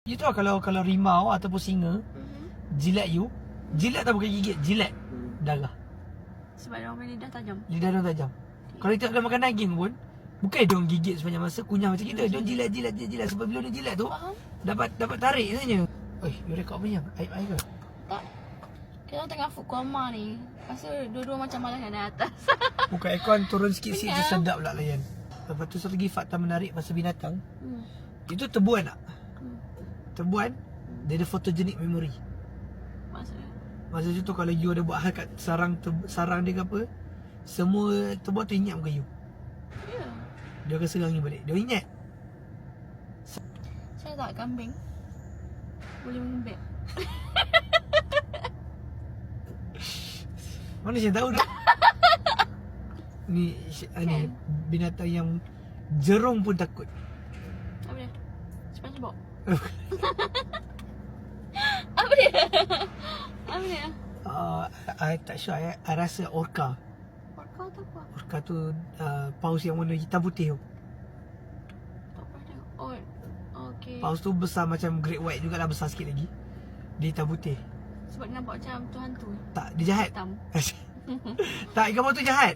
You tahu kalau rimau ataupun singa jilat you, jilat tak bukan gigit, jilat darah. Sebab dia orang lidah tajam. Lidah dia tajam. Kalau kita akan makan daging pun, bukan dia orang gigit sepanjang masa, kunyah macam kita. Dia orang jilat. Sebab bila dia jilat tu, Faham? dapat tarik sebenarnya. Oi, you rekod apa yang? Air ke? Tak. Kita orang tengah food coma ni. Lepas tu dua-dua macam malas nak naik atas. Buka aircon, turun sikit-sikit tu Tengah. sedap pula layan. Lepas tu satu lagi fakta menarik pasal binatang. Hmm. Itu tebuan tak? Hmm. Tebuan, dia ada photogenic memory. Maksudnya. Maksudnya tu kalau you ada buat hal kat sarang dia ke apa, semua tebuan tu ingat muka you. Ya. Dia akan serang you balik. Dia ingat. Saya tak kambing. Boleh mengembek. Mana saya tahu tak? Ni binatang yang jerung pun takut. Apa dia? SpongeBob. Apa dia? Apa dia? I tak sure. I rasa orca. Orca tu apa? Orca tu paus yang warna hitam putih tu. Tak pernah tengok. Oh, okay. Paus tu besar macam great white jugalah, besar sikit lagi. Dia hitam putih. Sebab dia nampak macam tu hantu. Tak, dia jahat. Hitam. Tak, ikan paus tu jahat.